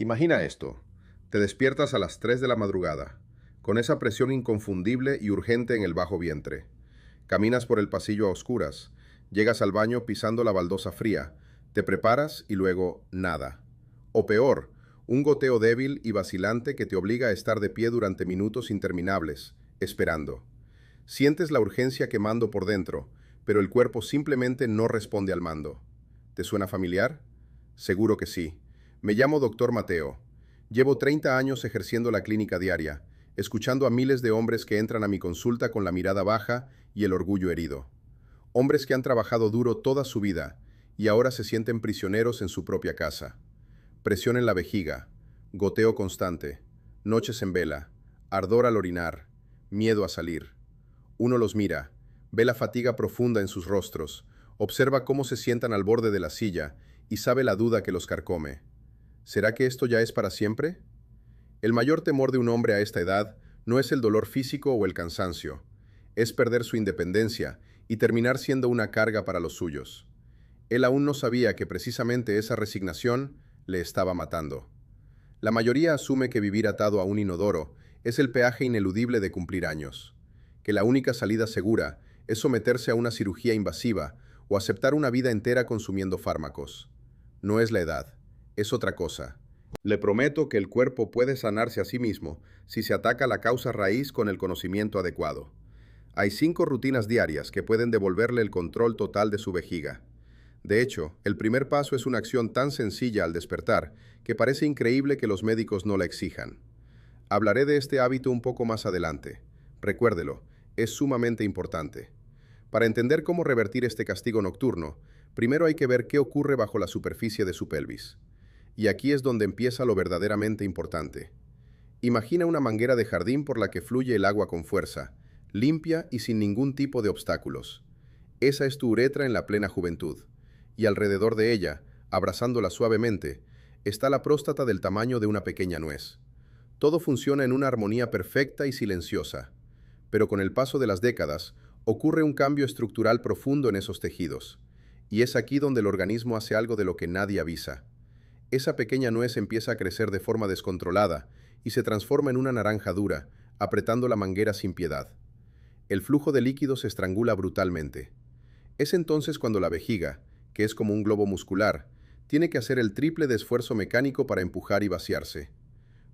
Imagina esto. Te despiertas a las 3 de la madrugada, con esa presión inconfundible y urgente en el bajo vientre. Caminas por el pasillo a oscuras, llegas al baño pisando la baldosa fría, te preparas y luego nada. O peor, un goteo débil y vacilante que te obliga a estar de pie durante minutos interminables, esperando. Sientes la urgencia quemando por dentro, pero el cuerpo simplemente no responde al mando. ¿Te suena familiar? Seguro que sí. Me llamo Doctor Mateo. Llevo 30 años ejerciendo la clínica diaria, escuchando a miles de hombres que entran a mi consulta con la mirada baja y el orgullo herido. Hombres que han trabajado duro toda su vida y ahora se sienten prisioneros en su propia casa. Presión en la vejiga, goteo constante, noches en vela, ardor al orinar, miedo a salir. Uno los mira, ve la fatiga profunda en sus rostros, observa cómo se sientan al borde de la silla y sabe la duda que los carcome. ¿Será que esto ya es para siempre? El mayor temor de un hombre a esta edad no es el dolor físico o el cansancio, es perder su independencia y terminar siendo una carga para los suyos. Él aún no sabía que precisamente esa resignación le estaba matando. La mayoría asume que vivir atado a un inodoro es el peaje ineludible de cumplir años, que la única salida segura es someterse a una cirugía invasiva o aceptar una vida entera consumiendo fármacos. No es la edad, es otra cosa. Le prometo que el cuerpo puede sanarse a sí mismo si se ataca la causa raíz con el conocimiento adecuado. Hay 5 rutinas diarias que pueden devolverle el control total de su vejiga. De hecho, el primer paso es una acción tan sencilla al despertar que parece increíble que los médicos no la exijan. Hablaré de este hábito un poco más adelante. Recuérdelo, es sumamente importante. Para entender cómo revertir este castigo nocturno, primero hay que ver qué ocurre bajo la superficie de su pelvis. Y aquí es donde empieza lo verdaderamente importante. Imagina una manguera de jardín por la que fluye el agua con fuerza, limpia y sin ningún tipo de obstáculos. Esa es tu uretra en la plena juventud. Y alrededor de ella, abrazándola suavemente, está la próstata del tamaño de una pequeña nuez. Todo funciona en una armonía perfecta y silenciosa. Pero con el paso de las décadas, ocurre un cambio estructural profundo en esos tejidos. Y es aquí donde el organismo hace algo de lo que nadie avisa. Esa pequeña nuez empieza a crecer de forma descontrolada y se transforma en una naranja dura, apretando la manguera sin piedad. El flujo de líquido se estrangula brutalmente. Es entonces cuando la vejiga, que es como un globo muscular, tiene que hacer el triple de esfuerzo mecánico para empujar y vaciarse.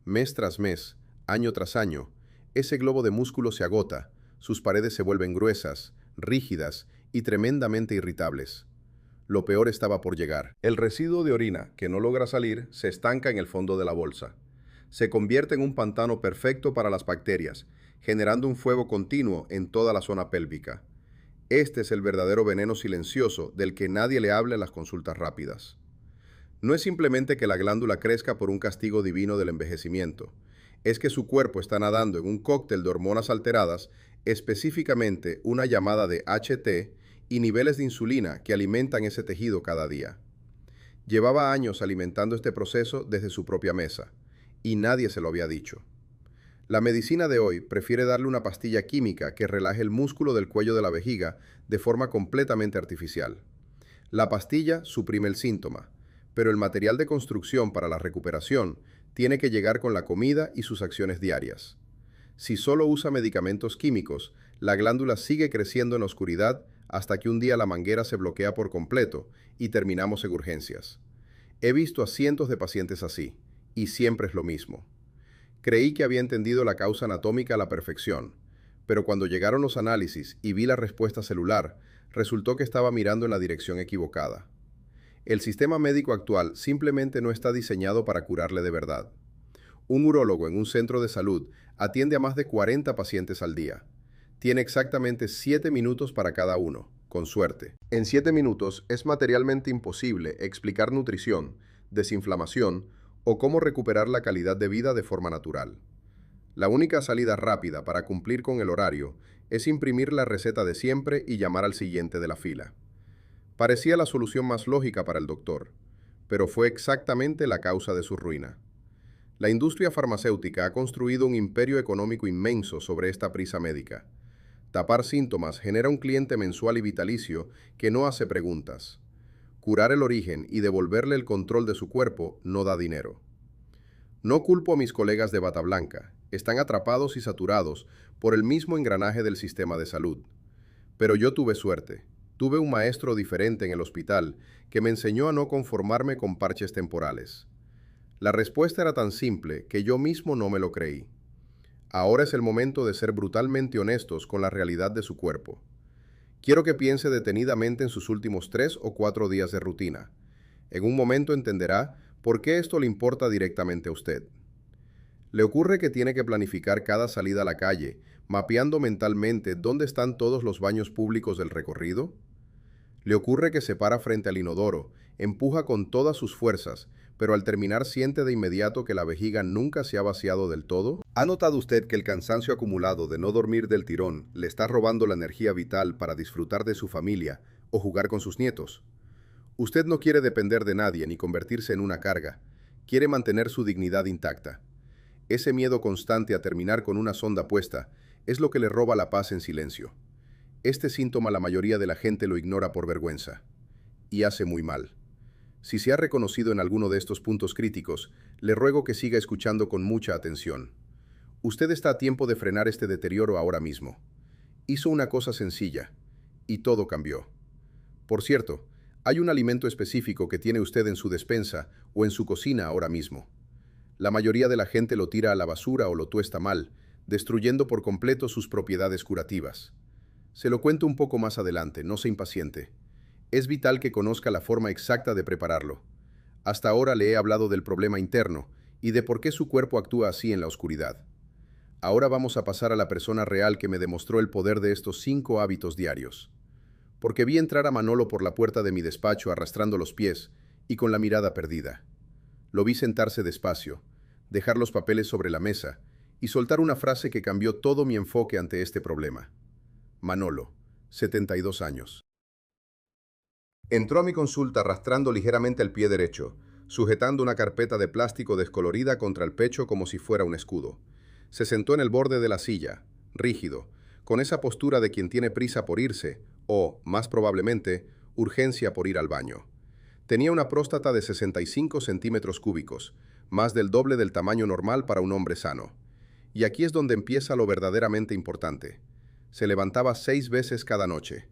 Mes tras mes, año tras año, ese globo de músculo se agota, sus paredes se vuelven gruesas, rígidas y tremendamente irritables. Lo peor estaba por llegar. El residuo de orina, que no logra salir, se estanca en el fondo de la bolsa. Se convierte en un pantano perfecto para las bacterias, generando un fuego continuo en toda la zona pélvica. Este es el verdadero veneno silencioso del que nadie le habla en las consultas rápidas. No es simplemente que la glándula crezca por un castigo divino del envejecimiento, es que su cuerpo está nadando en un cóctel de hormonas alteradas, específicamente una llamada de HT y niveles de insulina que alimentan ese tejido cada día. Llevaba años alimentando este proceso desde su propia mesa, y nadie se lo había dicho. La medicina de hoy prefiere darle una pastilla química que relaje el músculo del cuello de la vejiga de forma completamente artificial. La pastilla suprime el síntoma, pero el material de construcción para la recuperación tiene que llegar con la comida y sus acciones diarias. Si solo usa medicamentos químicos, la glándula sigue creciendo en la oscuridad hasta que un día la manguera se bloquea por completo y terminamos en urgencias. He visto a cientos de pacientes así, y siempre es lo mismo. Creí que había entendido la causa anatómica a la perfección, pero cuando llegaron los análisis y vi la respuesta celular, resultó que estaba mirando en la dirección equivocada. El sistema médico actual simplemente no está diseñado para curarle de verdad. Un urólogo en un centro de salud atiende a más de 40 pacientes al día. Tiene exactamente 7 minutos para cada uno, con suerte. En 7 minutos es materialmente imposible explicar nutrición, desinflamación o cómo recuperar la calidad de vida de forma natural. La única salida rápida para cumplir con el horario es imprimir la receta de siempre y llamar al siguiente de la fila. Parecía la solución más lógica para el doctor, pero fue exactamente la causa de su ruina. La industria farmacéutica ha construido un imperio económico inmenso sobre esta prisa médica. Tapar síntomas genera un cliente mensual y vitalicio que no hace preguntas. Curar el origen y devolverle el control de su cuerpo no da dinero. No culpo a mis colegas de bata blanca, están atrapados y saturados por el mismo engranaje del sistema de salud. Pero yo tuve suerte. Tuve un maestro diferente en el hospital que me enseñó a no conformarme con parches temporales. La respuesta era tan simple que yo mismo no me lo creí. Ahora es el momento de ser brutalmente honestos con la realidad de su cuerpo. Quiero que piense detenidamente en sus últimos 3 o 4 días de rutina. En un momento entenderá por qué esto le importa directamente a usted. ¿Le ocurre que tiene que planificar cada salida a la calle, mapeando mentalmente dónde están todos los baños públicos del recorrido? ¿Le ocurre que se para frente al inodoro, empuja con todas sus fuerzas, pero al terminar siente de inmediato que la vejiga nunca se ha vaciado del todo? ¿Ha notado usted que el cansancio acumulado de no dormir del tirón le está robando la energía vital para disfrutar de su familia o jugar con sus nietos? Usted no quiere depender de nadie ni convertirse en una carga. Quiere mantener su dignidad intacta. Ese miedo constante a terminar con una sonda puesta es lo que le roba la paz en silencio. Este síntoma la mayoría de la gente lo ignora por vergüenza. Y hace muy mal. Si se ha reconocido en alguno de estos puntos críticos, le ruego que siga escuchando con mucha atención. Usted está a tiempo de frenar este deterioro ahora mismo. Hizo una cosa sencilla, y todo cambió. Por cierto, hay un alimento específico que tiene usted en su despensa o en su cocina ahora mismo. La mayoría de la gente lo tira a la basura o lo tuesta mal, destruyendo por completo sus propiedades curativas. Se lo cuento un poco más adelante, no se impaciente. Es vital que conozca la forma exacta de prepararlo. Hasta ahora le he hablado del problema interno y de por qué su cuerpo actúa así en la oscuridad. Ahora vamos a pasar a la persona real que me demostró el poder de estos 5 hábitos diarios. Porque vi entrar a Manolo por la puerta de mi despacho arrastrando los pies y con la mirada perdida. Lo vi sentarse despacio, dejar los papeles sobre la mesa y soltar una frase que cambió todo mi enfoque ante este problema. Manolo, 72 años. Entró a mi consulta arrastrando ligeramente el pie derecho, sujetando una carpeta de plástico descolorida contra el pecho como si fuera un escudo. Se sentó en el borde de la silla, rígido, con esa postura de quien tiene prisa por irse, o, más probablemente, urgencia por ir al baño. Tenía una próstata de 65 centímetros cúbicos, más del doble del tamaño normal para un hombre sano. Y aquí es donde empieza lo verdaderamente importante. Se levantaba 6 veces cada noche.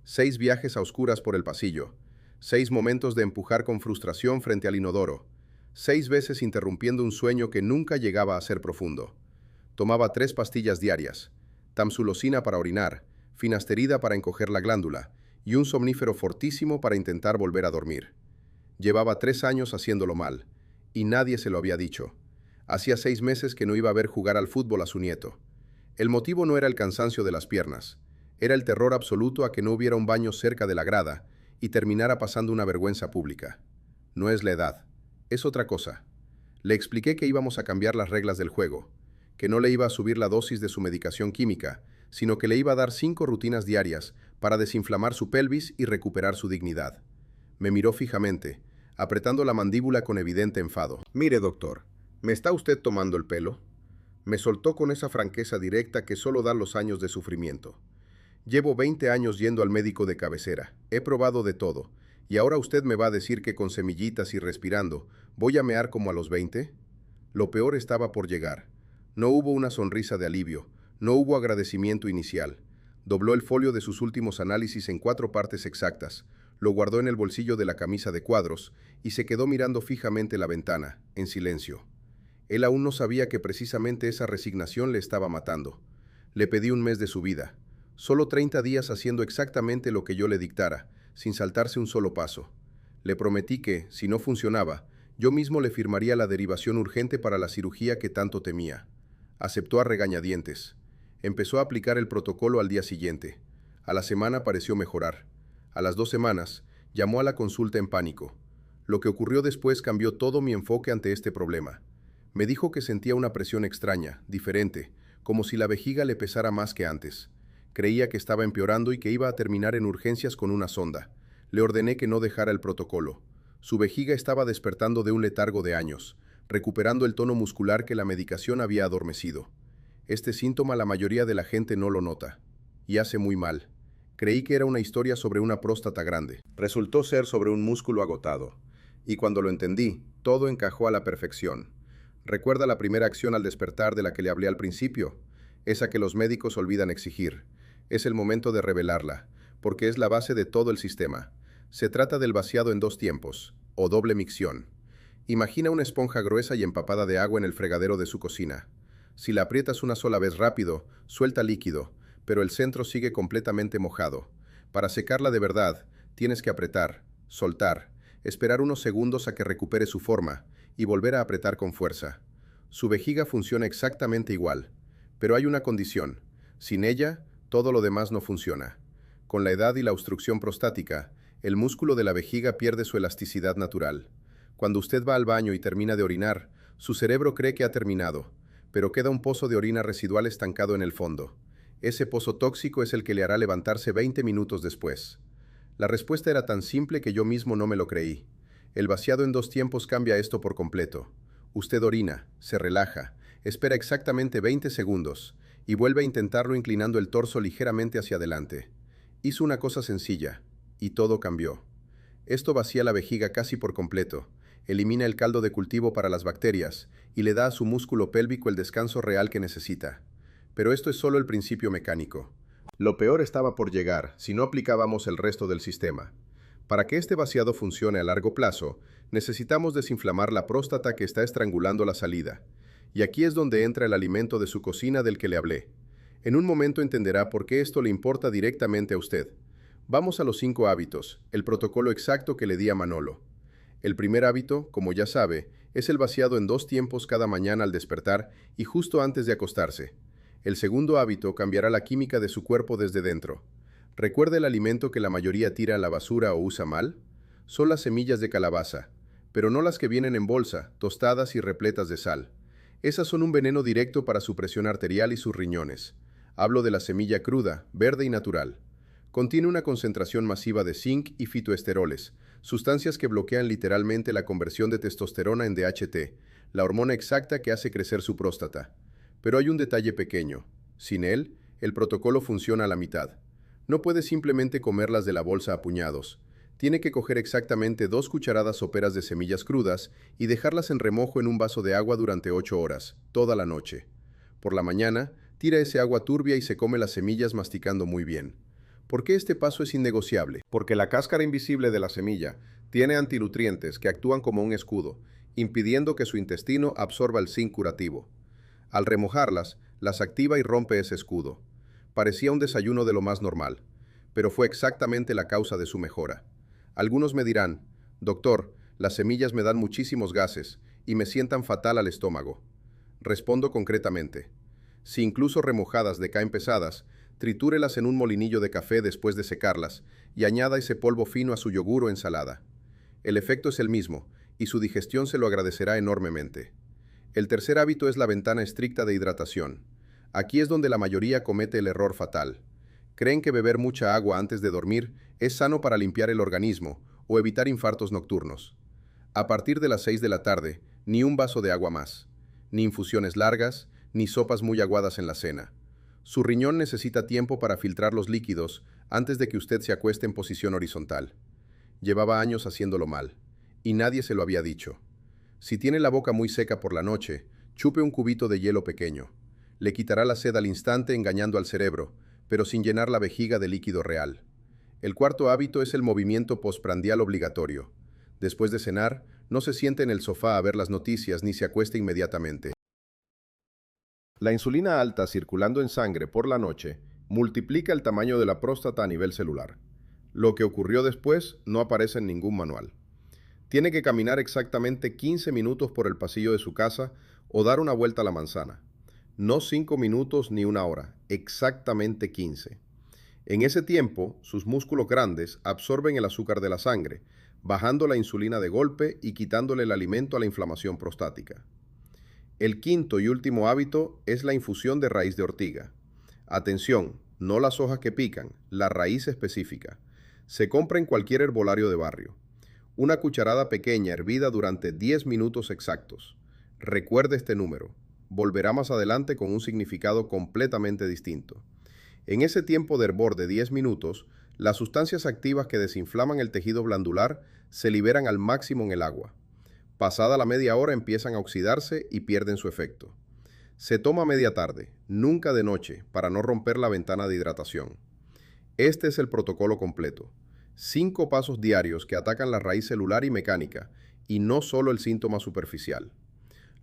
6 viajes a oscuras por el pasillo. 6 momentos de empujar con frustración frente al inodoro. 6 veces interrumpiendo un sueño que nunca llegaba a ser profundo. Tomaba 3 pastillas diarias. Tamsulosina para orinar, finasterida para encoger la glándula y un somnífero fortísimo para intentar volver a dormir. Llevaba 3 años haciéndolo mal, y nadie se lo había dicho. Hacía 6 meses que no iba a ver jugar al fútbol a su nieto. El motivo no era el cansancio de las piernas, era el terror absoluto a que no hubiera un baño cerca de la grada y terminara pasando una vergüenza pública. No es la edad, es otra cosa. Le expliqué que íbamos a cambiar las reglas del juego, que no le iba a subir la dosis de su medicación química, sino que le iba a dar 5 rutinas diarias para desinflamar su pelvis y recuperar su dignidad. Me miró fijamente, apretando la mandíbula con evidente enfado. «Mire, doctor, ¿me está usted tomando el pelo?». Me soltó con esa franqueza directa que solo da los años de sufrimiento. «Llevo 20 años yendo al médico de cabecera, he probado de todo, y ahora usted me va a decir que con semillitas y respirando, ¿voy a mear como a los 20? Lo peor estaba por llegar. No hubo una sonrisa de alivio, no hubo agradecimiento inicial. Dobló el folio de sus últimos análisis en 4 partes exactas, lo guardó en el bolsillo de la camisa de cuadros y se quedó mirando fijamente la ventana, en silencio. Él aún no sabía que precisamente esa resignación le estaba matando. Le pedí un mes de su vida, solo 30 días haciendo exactamente lo que yo le dictara, sin saltarse un solo paso. Le prometí que, si no funcionaba, yo mismo le firmaría la derivación urgente para la cirugía que tanto temía. Aceptó a regañadientes. Empezó a aplicar el protocolo al día siguiente. A la semana pareció mejorar. A las 2 semanas, llamó a la consulta en pánico. Lo que ocurrió después cambió todo mi enfoque ante este problema. Me dijo que sentía una presión extraña, diferente, como si la vejiga le pesara más que antes. Creía que estaba empeorando y que iba a terminar en urgencias con una sonda. Le ordené que no dejara el protocolo. Su vejiga estaba despertando de un letargo de años, recuperando el tono muscular que la medicación había adormecido. Este síntoma la mayoría de la gente no lo nota. Y hace muy mal. Creí que era una historia sobre una próstata grande. Resultó ser sobre un músculo agotado. Y cuando lo entendí, todo encajó a la perfección. Recuerda la primera acción al despertar de la que le hablé al principio, esa que los médicos olvidan exigir. Es el momento de revelarla, porque es la base de todo el sistema. Se trata del vaciado en dos tiempos, o doble micción. Imagina una esponja gruesa y empapada de agua en el fregadero de su cocina. Si la aprietas una sola vez rápido, suelta líquido, pero el centro sigue completamente mojado. Para secarla de verdad, tienes que apretar, soltar, esperar unos segundos a que recupere su forma y volver a apretar con fuerza. Su vejiga funciona exactamente igual, pero hay una condición. Sin ella, todo lo demás no funciona. Con la edad y la obstrucción prostática, el músculo de la vejiga pierde su elasticidad natural. Cuando usted va al baño y termina de orinar, su cerebro cree que ha terminado, pero queda un pozo de orina residual estancado en el fondo. Ese pozo tóxico es el que le hará levantarse 20 minutos después. La respuesta era tan simple que yo mismo no me lo creí. El vaciado en dos tiempos cambia esto por completo. Usted orina, se relaja, espera exactamente 20 segundos y vuelve a intentarlo inclinando el torso ligeramente hacia adelante. Hizo una cosa sencilla, y todo cambió. Esto vacía la vejiga casi por completo, elimina el caldo de cultivo para las bacterias y le da a su músculo pélvico el descanso real que necesita. Pero esto es solo el principio mecánico. Lo peor estaba por llegar si no aplicábamos el resto del sistema. Para que este vaciado funcione a largo plazo, necesitamos desinflamar la próstata que está estrangulando la salida. Y aquí es donde entra el alimento de su cocina del que le hablé. En un momento entenderá por qué esto le importa directamente a usted. Vamos a los 5 hábitos, el protocolo exacto que le di a Manolo. El primer hábito, como ya sabe, es el vaciado en dos tiempos cada mañana al despertar y justo antes de acostarse. El segundo hábito cambiará la química de su cuerpo desde dentro. ¿Recuerda el alimento que la mayoría tira a la basura o usa mal? Son las semillas de calabaza, pero no las que vienen en bolsa, tostadas y repletas de sal. Esas son un veneno directo para su presión arterial y sus riñones. Hablo de la semilla cruda, verde y natural. Contiene una concentración masiva de zinc y fitoesteroles, sustancias que bloquean literalmente la conversión de testosterona en DHT, la hormona exacta que hace crecer su próstata. Pero hay un detalle pequeño. Sin él, el protocolo funciona a la mitad. No puede simplemente comerlas de la bolsa a puñados. Tiene que coger exactamente 2 cucharadas soperas de semillas crudas y dejarlas en remojo en un vaso de agua durante 8 horas, toda la noche. Por la mañana, tira ese agua turbia y se come las semillas masticando muy bien. ¿Por qué este paso es innegociable? Porque la cáscara invisible de la semilla tiene antinutrientes que actúan como un escudo, impidiendo que su intestino absorba el zinc curativo. Al remojarlas, las activa y rompe ese escudo. Parecía un desayuno de lo más normal, pero fue exactamente la causa de su mejora. Algunos me dirán, doctor, las semillas me dan muchísimos gases y me sientan fatal al estómago. Respondo concretamente. Si incluso remojadas decaen pesadas, tritúrelas en un molinillo de café después de secarlas y añada ese polvo fino a su yogur o ensalada. El efecto es el mismo y su digestión se lo agradecerá enormemente. El tercer hábito es la ventana estricta de hidratación. Aquí es donde la mayoría comete el error fatal. Creen que beber mucha agua antes de dormir es sano para limpiar el organismo o evitar infartos nocturnos. A partir de las 6 de la tarde, ni un vaso de agua más, ni infusiones largas, ni sopas muy aguadas en la cena. Su riñón necesita tiempo para filtrar los líquidos antes de que usted se acueste en posición horizontal. Llevaba años haciéndolo mal, y nadie se lo había dicho. Si tiene la boca muy seca por la noche, chupe un cubito de hielo pequeño. Le quitará la sed al instante engañando al cerebro, pero sin llenar la vejiga de líquido real. El cuarto hábito es el movimiento postprandial obligatorio. Después de cenar, no se siente en el sofá a ver las noticias ni se acueste inmediatamente. La insulina alta circulando en sangre por la noche multiplica el tamaño de la próstata a nivel celular. Lo que ocurrió después no aparece en ningún manual. Tiene que caminar exactamente 15 minutos por el pasillo de su casa o dar una vuelta a la manzana. No 5 minutos ni una hora, exactamente 15. En ese tiempo, sus músculos grandes absorben el azúcar de la sangre, bajando la insulina de golpe y quitándole el alimento a la inflamación prostática. El quinto y último hábito es la infusión de raíz de ortiga. Atención, no las hojas que pican, la raíz específica. Se compra en cualquier herbolario de barrio. Una cucharada pequeña hervida durante 10 minutos exactos. Recuerde este número. Volverá más adelante con un significado completamente distinto. En ese tiempo de hervor de 10 minutos, las sustancias activas que desinflaman el tejido glandular se liberan al máximo en el agua. Pasada la media hora empiezan a oxidarse y pierden su efecto. Se toma a media tarde, nunca de noche, para no romper la ventana de hidratación. Este es el protocolo completo. 5 pasos diarios que atacan la raíz celular y mecánica, y no solo el síntoma superficial.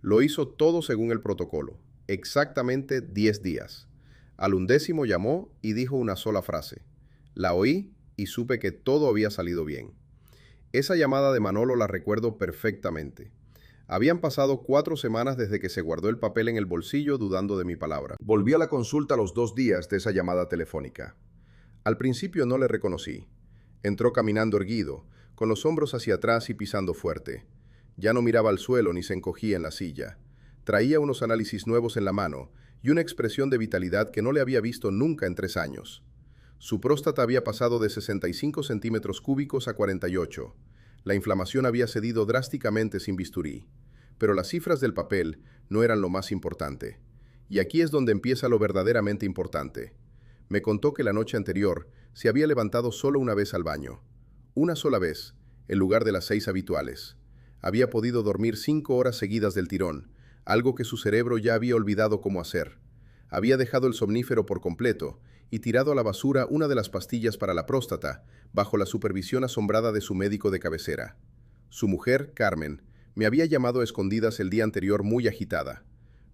Lo hizo todo según el protocolo, exactamente 10 días. Al 11º llamó y dijo una sola frase. La oí y supe que todo había salido bien. Esa llamada de Manolo la recuerdo perfectamente. Habían pasado 4 semanas desde que se guardó el papel en el bolsillo dudando de mi palabra. Volví a la consulta a los 2 días de esa llamada telefónica. Al principio no le reconocí. Entró caminando erguido, con los hombros hacia atrás y pisando fuerte. Ya no miraba al suelo ni se encogía en la silla. Traía unos análisis nuevos en la mano y una expresión de vitalidad que no le había visto nunca en 3 años. Su próstata había pasado de 65 centímetros cúbicos a 48. La inflamación había cedido drásticamente sin bisturí. Pero las cifras del papel no eran lo más importante. Y aquí es donde empieza lo verdaderamente importante. Me contó que la noche anterior se había levantado solo una vez al baño. Una sola vez, en lugar de las 6 habituales. Había podido dormir 5 horas seguidas del tirón, algo que su cerebro ya había olvidado cómo hacer. Había dejado el somnífero por completo y tirado a la basura una de las pastillas para la próstata, bajo la supervisión asombrada de su médico de cabecera. Su mujer, Carmen, me había llamado a escondidas el día anterior muy agitada.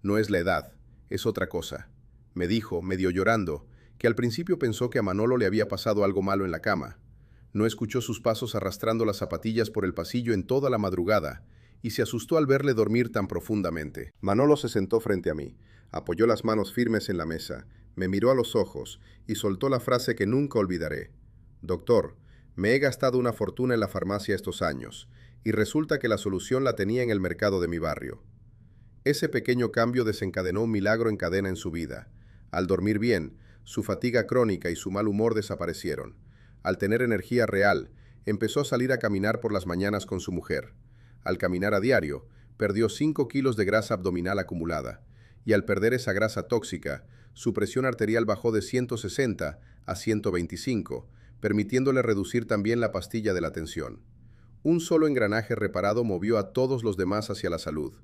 No es la edad, es otra cosa. Me dijo, medio llorando, que al principio pensó que a Manolo le había pasado algo malo en la cama. No escuchó sus pasos arrastrando las zapatillas por el pasillo en toda la madrugada y se asustó al verle dormir tan profundamente. Manolo se sentó frente a mí, apoyó las manos firmes en la mesa, me miró a los ojos y soltó la frase que nunca olvidaré. Doctor, me he gastado una fortuna en la farmacia estos años y resulta que la solución la tenía en el mercado de mi barrio. Ese pequeño cambio desencadenó un milagro en cadena en su vida. Al dormir bien, su fatiga crónica y su mal humor desaparecieron. Al tener energía real, empezó a salir a caminar por las mañanas con su mujer. Al caminar a diario, perdió 5 kilos de grasa abdominal acumulada. Y al perder esa grasa tóxica, su presión arterial bajó de 160 a 125, permitiéndole reducir también la pastilla de la tensión. Un solo engranaje reparado movió a todos los demás hacia la salud.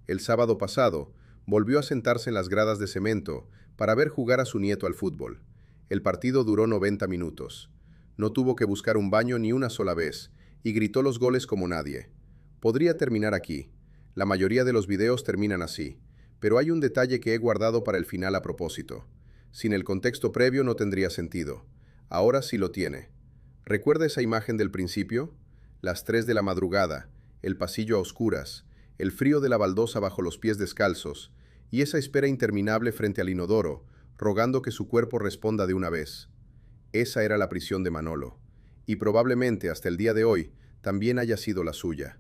El sábado pasado, volvió a sentarse en las gradas de cemento para ver jugar a su nieto al fútbol. El partido duró 90 minutos. No tuvo que buscar un baño ni una sola vez, y gritó los goles como nadie. Podría terminar aquí. La mayoría de los videos terminan así, pero hay un detalle que he guardado para el final a propósito. Sin el contexto previo no tendría sentido. Ahora sí lo tiene. ¿Recuerda esa imagen del principio? Las 3 de la madrugada, el pasillo a oscuras, el frío de la baldosa bajo los pies descalzos, y esa espera interminable frente al inodoro, rogando que su cuerpo responda de una vez. Esa era la prisión de Manolo, y probablemente hasta el día de hoy también haya sido la suya.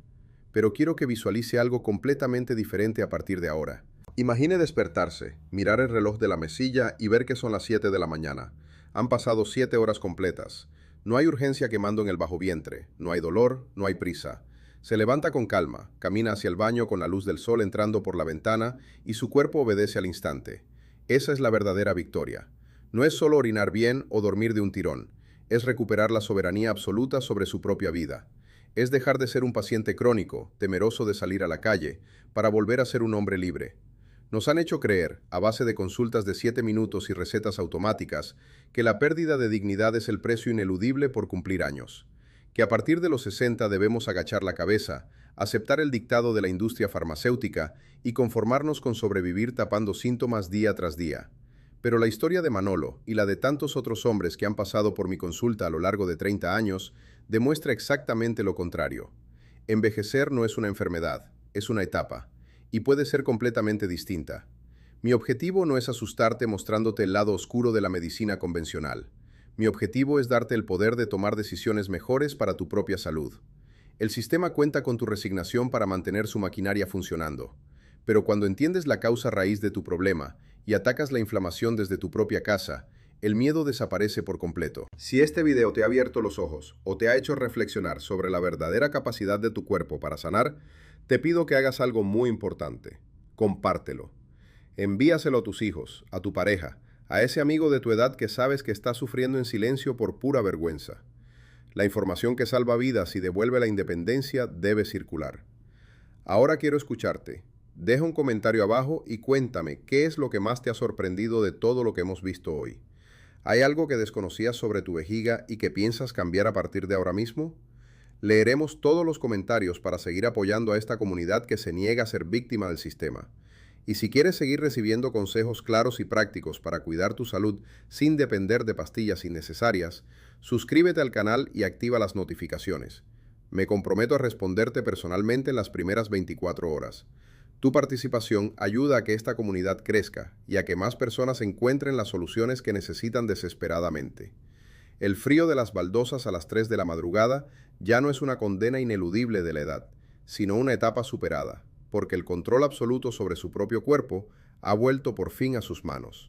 Pero quiero que visualice algo completamente diferente a partir de ahora. Imagine despertarse, mirar el reloj de la mesilla y ver que son las 7 de la mañana. Han pasado 7 horas completas. No hay urgencia quemando en el bajo vientre, no hay dolor, no hay prisa. Se levanta con calma, camina hacia el baño con la luz del sol entrando por la ventana y su cuerpo obedece al instante. Esa es la verdadera victoria. No es solo orinar bien o dormir de un tirón, es recuperar la soberanía absoluta sobre su propia vida. Es dejar de ser un paciente crónico, temeroso de salir a la calle, para volver a ser un hombre libre. Nos han hecho creer, a base de consultas de 7 minutos y recetas automáticas, que la pérdida de dignidad es el precio ineludible por cumplir años. Que a partir de los 60 debemos agachar la cabeza, aceptar el dictado de la industria farmacéutica y conformarnos con sobrevivir tapando síntomas día tras día. Pero la historia de Manolo y la de tantos otros hombres que han pasado por mi consulta a lo largo de 30 años demuestra exactamente lo contrario. Envejecer no es una enfermedad, es una etapa, y puede ser completamente distinta. Mi objetivo no es asustarte mostrándote el lado oscuro de la medicina convencional. Mi objetivo es darte el poder de tomar decisiones mejores para tu propia salud. El sistema cuenta con tu resignación para mantener su maquinaria funcionando. Pero cuando entiendes la causa raíz de tu problema y atacas la inflamación desde tu propia casa, el miedo desaparece por completo. Si este video te ha abierto los ojos o te ha hecho reflexionar sobre la verdadera capacidad de tu cuerpo para sanar, te pido que hagas algo muy importante. Compártelo. Envíaselo a tus hijos, a tu pareja, a ese amigo de tu edad que sabes que está sufriendo en silencio por pura vergüenza. La información que salva vidas y devuelve la independencia debe circular. Ahora quiero escucharte. Deja un comentario abajo y cuéntame qué es lo que más te ha sorprendido de todo lo que hemos visto hoy. ¿Hay algo que desconocías sobre tu vejiga y que piensas cambiar a partir de ahora mismo? Leeremos todos los comentarios para seguir apoyando a esta comunidad que se niega a ser víctima del sistema. Y si quieres seguir recibiendo consejos claros y prácticos para cuidar tu salud sin depender de pastillas innecesarias, suscríbete al canal y activa las notificaciones. Me comprometo a responderte personalmente en las primeras 24 horas. Tu participación ayuda a que esta comunidad crezca y a que más personas encuentren las soluciones que necesitan desesperadamente. El frío de las baldosas a las 3 de la madrugada ya no es una condena ineludible de la edad, sino una etapa superada, porque el control absoluto sobre su propio cuerpo ha vuelto por fin a sus manos.